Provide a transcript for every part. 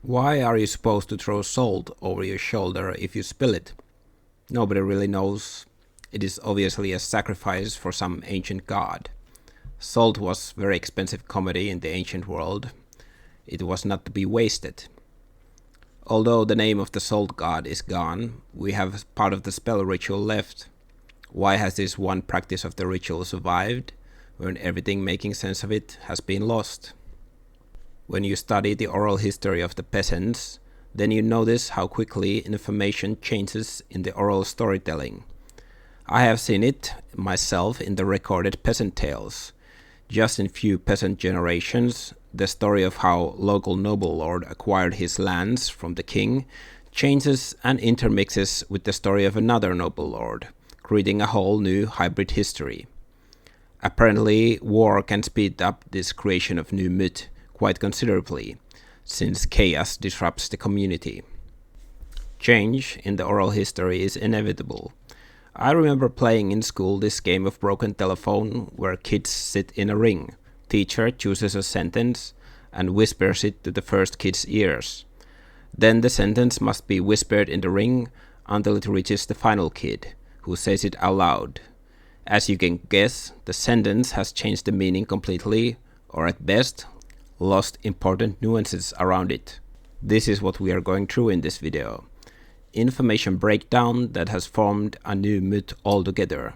Why are you supposed to throw salt over your shoulder if you spill it? Nobody really knows. It is obviously a sacrifice for some ancient god. Salt was very expensive commodity in the ancient world. It was not to be wasted. Although the name of the salt god is gone, we have part of the spell ritual left. Why has this one practice of the ritual survived, when everything making sense of it has been lost? When you study the oral history of the peasants, then you notice how quickly information changes in the oral storytelling. I have seen it myself in the recorded peasant tales. Just in few peasant generations, the story of how local noble lord acquired his lands from the king changes and intermixes with the story of another noble lord, creating a whole new hybrid history. Apparently, war can speed up this creation of new myth quite considerably, since chaos disrupts the community. Change in the oral history is inevitable. I remember playing in school this game of broken telephone where kids sit in a ring. Teacher chooses a sentence and whispers it to the first kid's ears. Then the sentence must be whispered in the ring until it reaches the final kid, who says it out loud. As you can guess, the sentence has changed the meaning completely, or at best, lost important nuances around it. This is what we are going through in this video. Information breakdown that has formed a new myth altogether.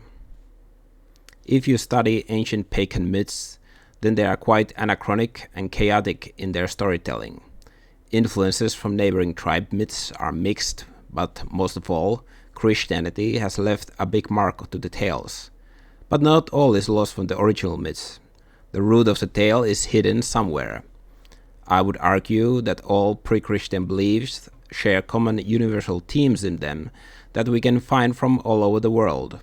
If you study ancient pagan myths, then they are quite anachronic and chaotic in their storytelling. Influences from neighboring tribe myths are mixed, but most of all, Christianity has left a big mark to the tales. But not all is lost from the original myths. The root of the tale is hidden somewhere. I would argue that all pre-Christian beliefs share common universal themes in them that we can find from all over the world,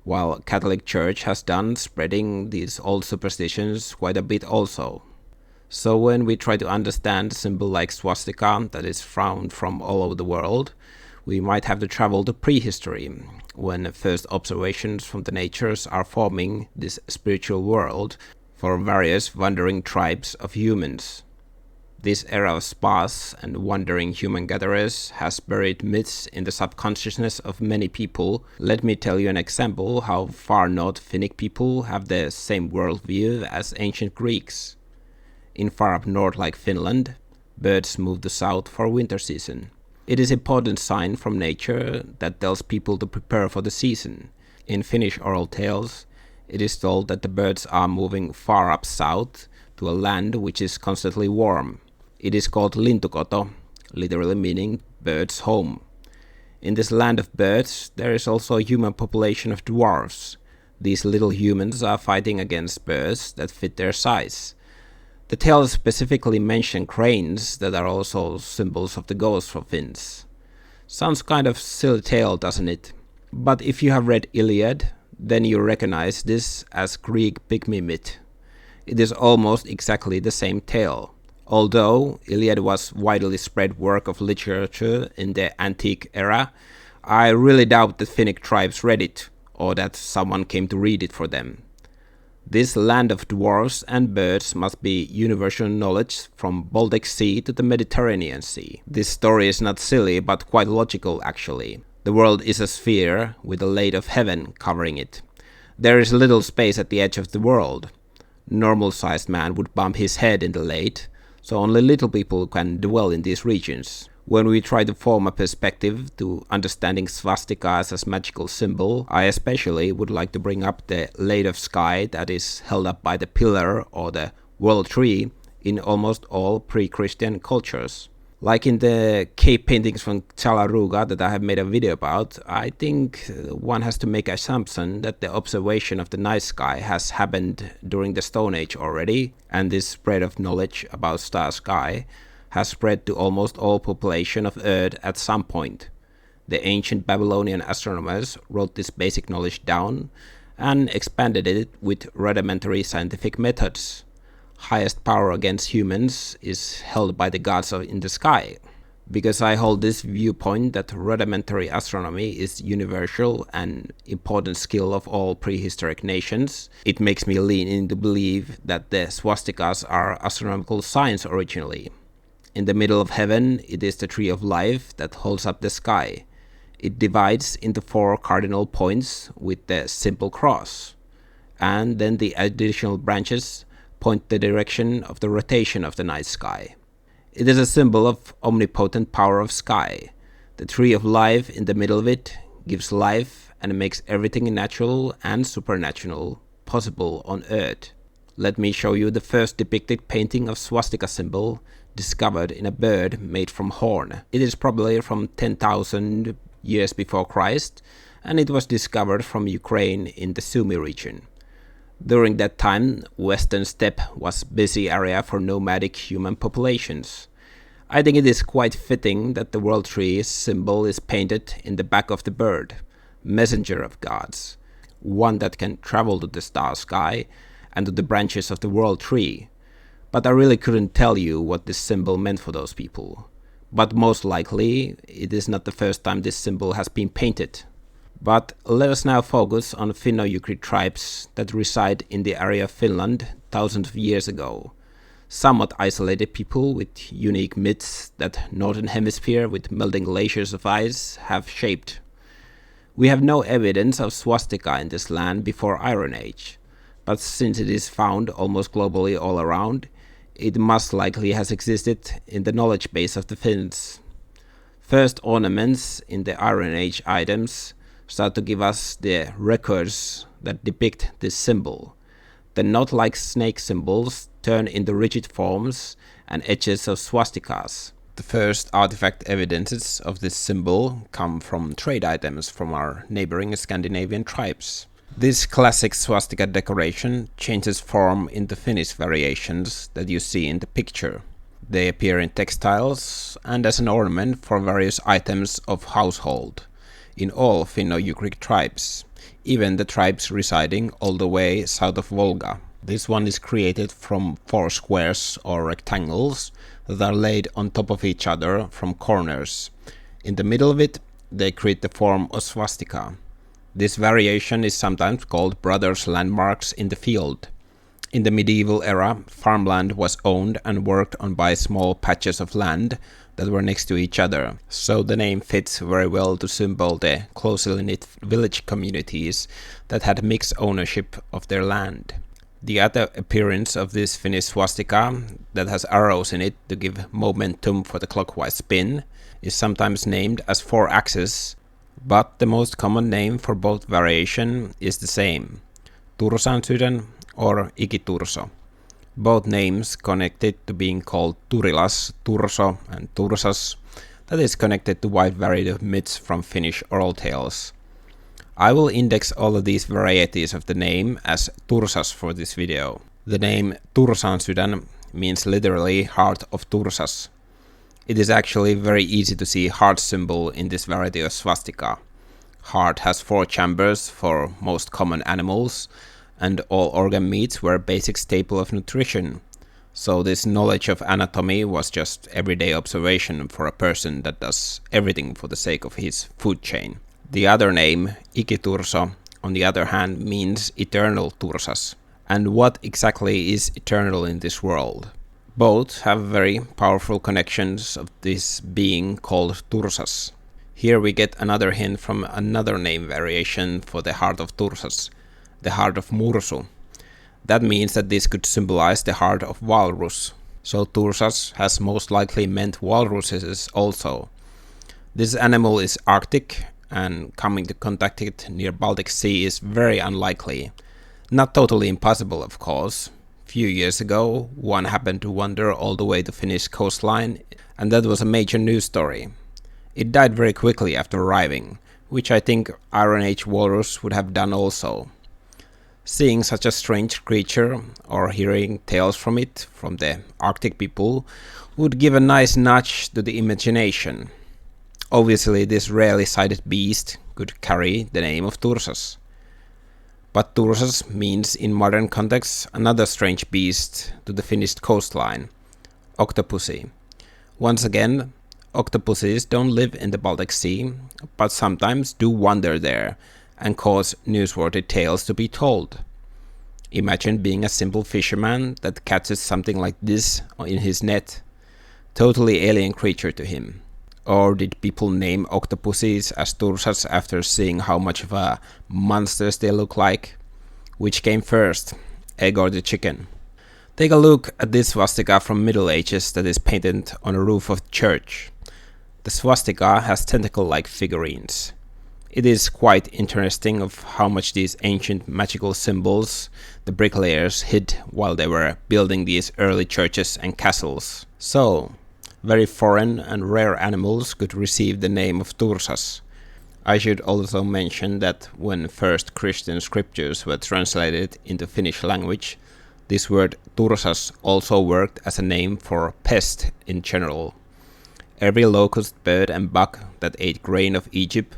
while Catholic Church has done spreading these old superstitions quite a bit also. So when we try to understand a symbol like swastika that is found from all over the world, we might have to travel to prehistory, when first observations from the natures are forming this spiritual world for various wandering tribes of humans. This era of sparse and wandering human gatherers has buried myths in the subconsciousness of many people. Let me tell you an example how far north Finnic people have the same worldview as ancient Greeks. In far up north like Finland, birds move to south for winter season. It is an important sign from nature that tells people to prepare for the season. In Finnish oral tales, it is told that the birds are moving far up south to a land which is constantly warm. It is called lintukoto, literally meaning bird's home. In this land of birds, there is also a human population of dwarves. These little humans are fighting against birds that fit their size. The tales specifically mention cranes that are also symbols of the ghosts for Finns. Sounds kind of silly tale, doesn't it? But if you have read Iliad, then you recognize this as Greek pygmy myth. It is almost exactly the same tale. Although Iliad was widely spread work of literature in the antique era, I really doubt that Finnic tribes read it, or that someone came to read it for them. This land of dwarves and birds must be universal knowledge from Baltic Sea to the Mediterranean Sea. This story is not silly, but quite logical actually. The world is a sphere with a lake of heaven covering it. There is little space at the edge of the world. Normal-sized man would bump his head in the lake, so only little people can dwell in these regions. When we try to form a perspective to understanding swastika as a magical symbol, I especially would like to bring up the lake of sky that is held up by the pillar or the world tree in almost all pre-Christian cultures. Like in the cave paintings from Chalaruga that I have made a video about, I think one has to make an assumption that the observation of the night sky has happened during the Stone Age already, and this spread of knowledge about star sky has spread to almost all population of Earth at some point. The ancient Babylonian astronomers wrote this basic knowledge down and expanded it with rudimentary scientific methods. Highest power against humans is held by the gods in the sky. Because I hold this viewpoint that rudimentary astronomy is universal and important skill of all prehistoric nations, it makes me lean in to believe that the swastikas are astronomical signs originally. In the middle of heaven, it is the tree of life that holds up the sky. It divides into 4 cardinal points with the simple cross, and then the additional branches point the direction of the rotation of the night sky. It is a symbol of omnipotent power of sky. The tree of life in the middle of it gives life and makes everything natural and supernatural possible on Earth. Let me show you the first depicted painting of swastika symbol discovered in a bird made from horn. It is probably from 10,000 years before Christ, and it was discovered from Ukraine in the Sumy region. During that time, Western steppe was busy area for nomadic human populations. I think it is quite fitting that the world tree symbol is painted in the back of the bird, messenger of gods, one that can travel to the star sky and to the branches of the world tree. But I really couldn't tell you what this symbol meant for those people. But most likely, it is not the first time this symbol has been painted. But let us now focus on finno-ugric tribes that reside in the area of Finland thousands of years ago. Somewhat isolated people with unique myths that northern hemisphere with melting glaciers of ice have shaped. We have no evidence of swastika in this land before Iron Age, but since it is found almost globally all around, it most likely has existed in the knowledge base of the Finns. First ornaments in the Iron Age items start to give us the records that depict this symbol. The knot-like snake symbols turn into rigid forms and edges of swastikas. The first artifact evidences of this symbol come from trade items from our neighboring Scandinavian tribes. This classic swastika decoration changes form into Finnish variations that you see in the picture. They appear in textiles and as an ornament for various items of household in all finno-ugric tribes, even the tribes residing all the way south of Volga. This one is created from 4 squares or rectangles that are laid on top of each other from corners. In the middle of it, they create the form of swastika. This variation is sometimes called brothers' landmarks in the field. In the medieval era, farmland was owned and worked on by small patches of land that were next to each other, so the name fits very well to symbol the closely knit village communities that had mixed ownership of their land. The other appearance of this Finnish swastika that has arrows in it to give momentum for the clockwise spin is sometimes named as 4 axes, but the most common name for both variation is the same, Tursan sydän or iku-turso. Both names connected to being called Turilas, Turso and Tursas, that is connected to wide variety of myths from Finnish oral tales. I will index all of these varieties of the name as Tursas for this video. The name Tursan sydän means literally heart of Tursas. It is actually very easy to see heart symbol in this variety of swastika. Heart has 4 chambers for most common animals, and all organ meats were a basic staple of nutrition. So this knowledge of anatomy was just everyday observation for a person that does everything for the sake of his food chain. The other name, iku-turso, on the other hand, means eternal Tursas. And what exactly is eternal in this world? Both have very powerful connections of this being called Tursas. Here we get another hint from another name variation for the heart of Tursas, the heart of Mursu. That means that this could symbolize the heart of walrus. So Tursas has most likely meant walruses also. This animal is Arctic, and coming to contact it near Baltic Sea is very unlikely. Not totally impossible, of course. Few years ago, one happened to wander all the way to Finnish coastline, and that was a major news story. It died very quickly after arriving, which I think Iron Age walrus would have done also. Seeing such a strange creature or hearing tales from it from the Arctic people would give a nice nudge to the imagination. Obviously, this rarely sighted beast could carry the name of Tursas. But Tursas means in modern context another strange beast to the Finnish coastline, octopussy. Once again, octopuses don't live in the Baltic Sea, but sometimes do wander there and cause newsworthy tales to be told. Imagine being a simple fisherman that catches something like this in his net. totally alien creature to him. Or did people name octopuses as Tursas after seeing how much of a monsters they look like? Which came first, egg or the chicken? Take a look at this swastika from Middle Ages that is painted on a roof of the church. The swastika has tentacle-like figurines. It is quite interesting of how much these ancient magical symbols the bricklayers hid while they were building these early churches and castles. So, very foreign and rare animals could receive the name of Tursas. I should also mention that when first Christian scriptures were translated into Finnish language, this word Tursas also worked as a name for pest in general. Every locust, bird and bug that ate grain of Egypt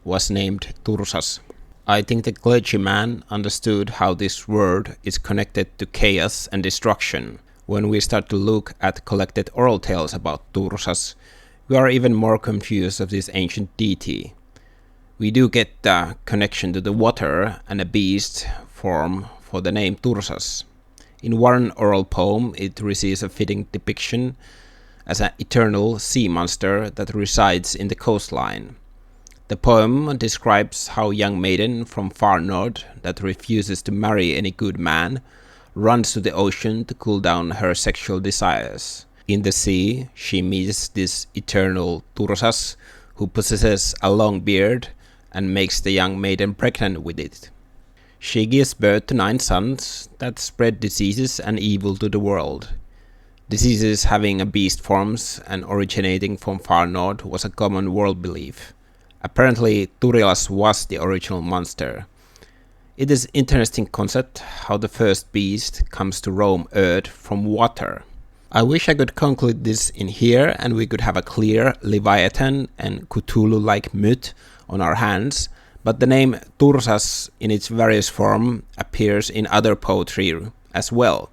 was named Tursas. I think the clergyman understood how this word is connected to chaos and destruction. When we start to look at collected oral tales about Tursas, we are even more confused of this ancient deity. We do get the connection to the water and a beast form for the name Tursas. In one oral poem, it receives a fitting depiction as an eternal sea monster that resides in the coastline. The poem describes how a young maiden from far north that refuses to marry any good man runs to the ocean to cool down her sexual desires. In the sea, she meets this eternal Tursas, who possesses a long beard and makes the young maiden pregnant with it. She gives birth to 9 sons that spread diseases and evil to the world. Diseases having a beast forms and originating from far north was a common world belief. Apparently, Turilas was the original monster. It is interesting concept how the first beast comes to roam Earth from water. I wish I could conclude this in here and we could have a clear Leviathan and Cthulhu-like myth on our hands, but the name Tursas in its various form appears in other poetry as well.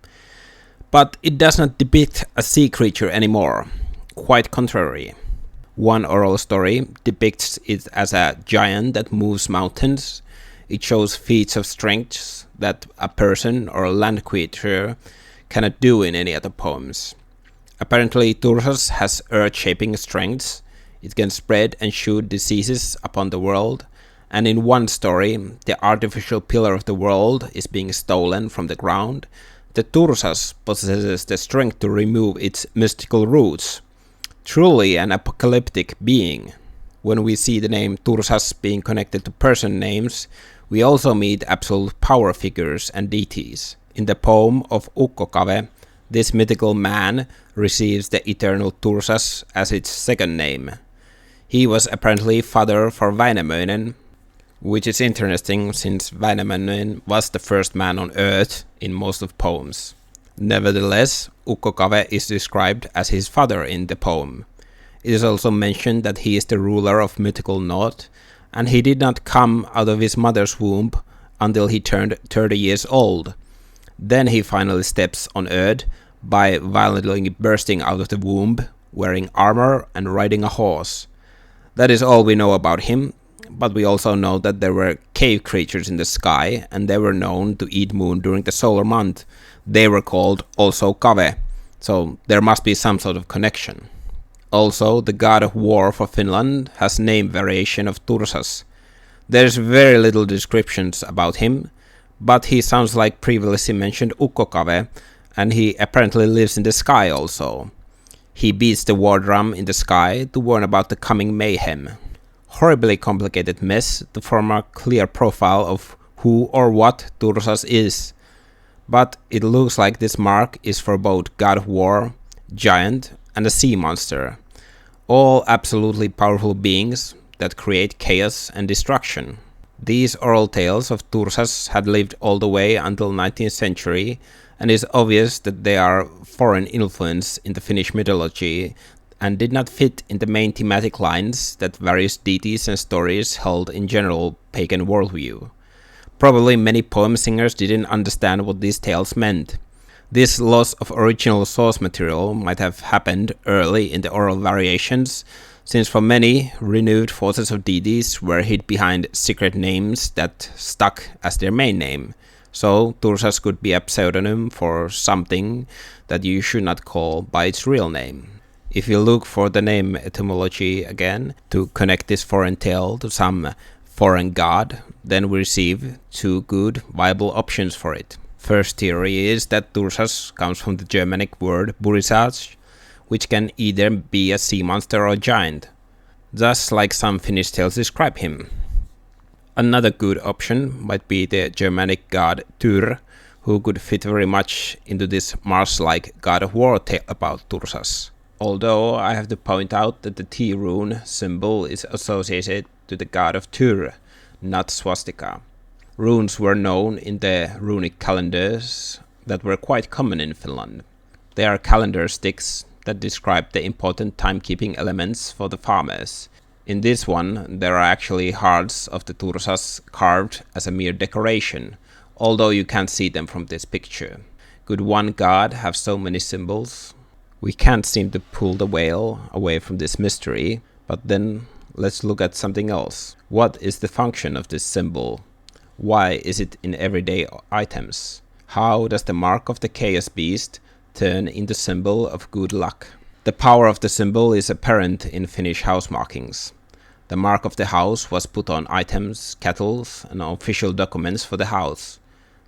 But it does not depict a sea creature anymore, quite contrary. One oral story depicts it as a giant that moves mountains. It shows feats of strength that a person or a land creature cannot do in any other poems. Apparently, Tursas has earth-shaping strengths. It can spread and shoot diseases upon the world. And in one story, the artificial pillar of the world is being stolen from the ground. The Tursas possesses the strength to remove its mystical roots. Truly an apocalyptic being. When we see the name Tursas being connected to person names, we also meet absolute power figures and deities. In the poem of Ukko-Kave, this mythical man receives the eternal Tursas as its second name. He was apparently father for Väinämöinen, which is interesting since Väinämöinen was the first man on earth in most of poems. Nevertheless, Ukko-Kave is described as his father in the poem. It is also mentioned that he is the ruler of mythical North, and he did not come out of his mother's womb until he turned 30 years old. Then he finally steps on Earth by violently bursting out of the womb, wearing armor and riding a horse. That is all we know about him, but we also know that there were cave creatures in the sky, and they were known to eat moon during the solar month. They were called also Kave, so there must be some sort of connection. Also, the god of war for Finland has name variation of Tursas. There's very little descriptions about him, but he sounds like previously mentioned Ukko-Kave, and he apparently lives in the sky also. He beats the war drum in the sky to warn about the coming mayhem. Horribly complicated mess to form a clear profile of who or what Tursas is. But it looks like this mark is for both god of war, giant, and a sea monster. All absolutely powerful beings that create chaos and destruction. These oral tales of Tursas had lived all the way until 19th century, and it is obvious that they are foreign influence in the Finnish mythology and did not fit in the main thematic lines that various deities and stories held in general pagan worldview. Probably many poem singers didn't understand what these tales meant. This loss of original source material might have happened early in the oral variations, since for many, renewed forces of deities were hid behind secret names that stuck as their main name. So Tursas could be a pseudonym for something that you should not call by its real name. If you look for the name etymology again to connect this foreign tale to some foreign god, then we receive two good viable options for it. First theory is that Tursas comes from the Germanic word burisage, which can either be a sea monster or a giant, just like some Finnish tales describe him. Another good option might be the Germanic god Tyr, who could fit very much into this Mars-like god of war tale about Tursas. Although I have to point out that the T rune symbol is associated to the god of Tyr, not Swastika. Runes were known in the runic calendars that were quite common in Finland. They are calendar sticks that describe the important timekeeping elements for the farmers. In this one, there are actually hearts of the Tursas carved as a mere decoration, although you can't see them from this picture. Could one god have so many symbols? We can't seem to pull the veil away from this mystery, but then let's look at something else. What is the function of this symbol? Why is it in everyday items? How does the mark of the chaos beast turn into symbol of good luck? The power of the symbol is apparent in Finnish house markings. The mark of the house was put on items, kettles, and official documents for the house.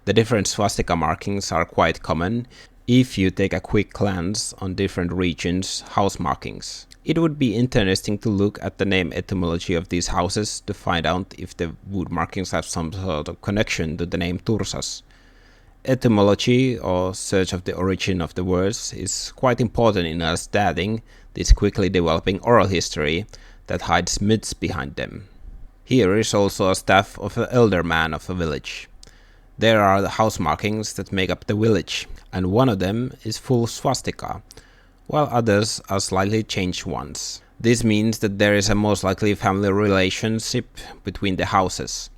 The different swastika markings are quite common if you take a quick glance on different regions' house markings. It would be interesting to look at the name etymology of these houses to find out if the wood markings have some sort of connection to the name Tursas. Etymology, or search of the origin of the words, is quite important in understanding this quickly developing oral history that hides myths behind them. Here is also a staff of an elder man of a village. There are the house markings that make up the village, and one of them is full swastika, while others are slightly changed ones. This means that there is a most likely family relationship between the houses.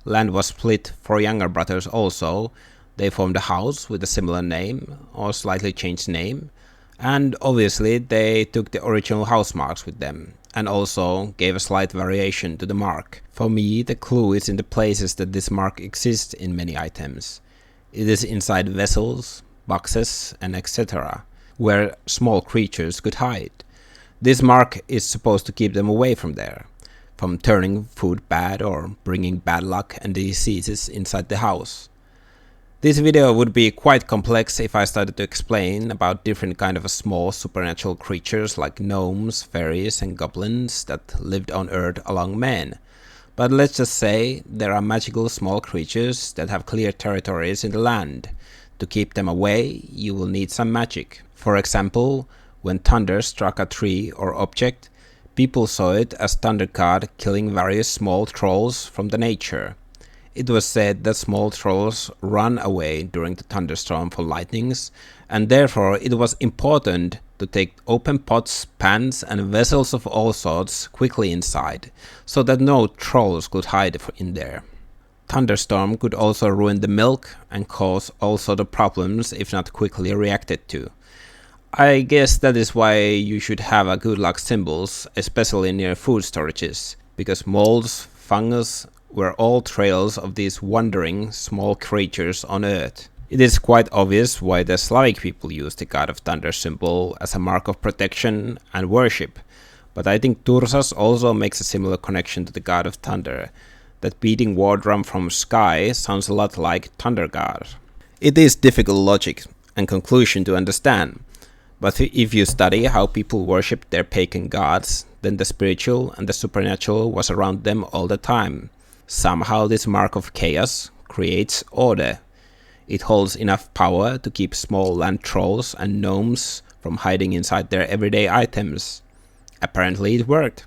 Land was split for younger brothers also. They formed a house with a similar name or slightly changed name, and obviously they took the original house marks with them and also gave a slight variation to the mark. For me, the clue is in the places that this mark exists in many items. It is inside vessels, boxes, and etc., where small creatures could hide. This mark is supposed to keep them away from there, from turning food bad or bringing bad luck and diseases inside the house. This video would be quite complex if I started to explain about different kind of small supernatural creatures like gnomes, fairies and goblins that lived on Earth along men. But let's just say there are magical small creatures that have clear territories in the land. To keep them away, you will need some magic. For example, when thunder struck a tree or object, people saw it as thunder god killing various small trolls from the nature. It was said that small trolls run away during the thunderstorm for lightnings, and therefore it was important to take open pots, pans and vessels of all sorts quickly inside, so that no trolls could hide in there. Thunderstorm could also ruin the milk and cause all sorts of problems if not quickly reacted to. I guess that is why you should have a good luck symbols, especially near food storages, because molds, fungus were all trails of these wandering small creatures on Earth. It is quite obvious why the Slavic people used the god of thunder symbol as a mark of protection and worship, but I think Tursas also makes a similar connection to the god of thunder. That beating war drum from sky sounds a lot like thunder god. It is difficult logic and conclusion to understand, but if you study how people worship their pagan gods, then the spiritual and the supernatural was around them all the time. Somehow this mark of chaos creates order. It holds enough power to keep small land trolls and gnomes from hiding inside their everyday items. Apparently it worked,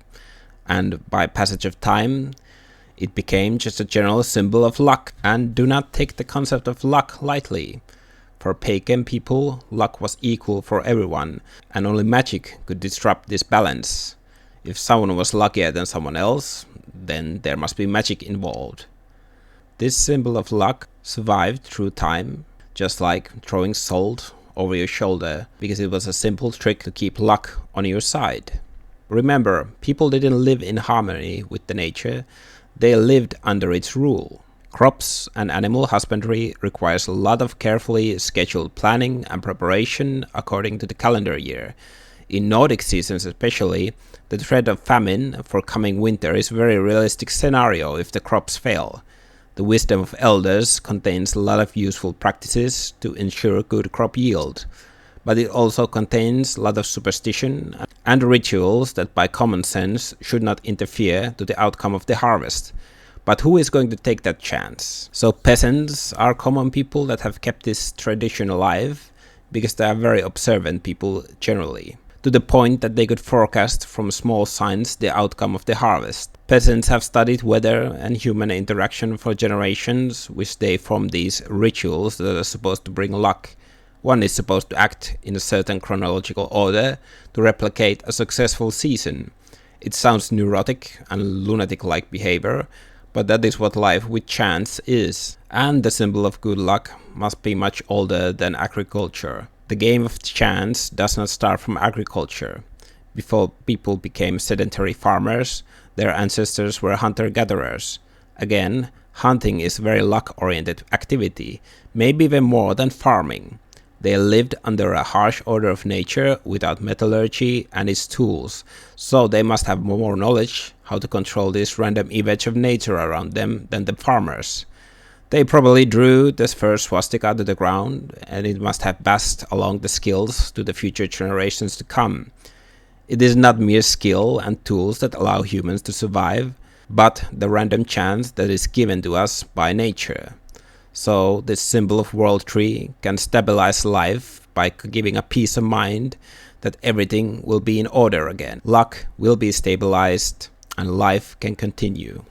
and by passage of time, it became just a general symbol of luck. And do not take the concept of luck lightly. For pagan people, luck was equal for everyone, and only magic could disrupt this balance. If someone was luckier than someone else, then there must be magic involved. This symbol of luck survived through time, just like throwing salt over your shoulder, because it was a simple trick to keep luck on your side. Remember, people didn't live in harmony with the nature, they lived under its rule. Crops and animal husbandry requires a lot of carefully scheduled planning and preparation according to the calendar year. In Nordic seasons especially, the threat of famine for coming winter is a very realistic scenario if the crops fail. The wisdom of elders contains a lot of useful practices to ensure good crop yield, but it also contains a lot of superstition and rituals that by common sense should not interfere to the outcome of the harvest. But who is going to take that chance? So peasants are common people that have kept this tradition alive because they are very observant people generally, to the point that they could forecast from small signs the outcome of the harvest. Peasants have studied weather and human interaction for generations, which they form these rituals that are supposed to bring luck. One is supposed to act in a certain chronological order to replicate a successful season. It sounds neurotic and lunatic-like behavior, but that is what life with chance is. And the symbol of good luck must be much older than agriculture. The game of chance does not start from agriculture. Before people became sedentary farmers, their ancestors were hunter-gatherers. Again, hunting is a very luck-oriented activity, maybe even more than farming. They lived under a harsh order of nature without metallurgy and its tools, so they must have more knowledge how to control this random events of nature around them than the farmers. They probably drew this first swastika to the ground, and it must have passed along the skills to the future generations to come. It is not mere skill and tools that allow humans to survive, but the random chance that is given to us by nature. So this symbol of world tree can stabilize life by giving a peace of mind that everything will be in order again. Luck will be stabilized and life can continue.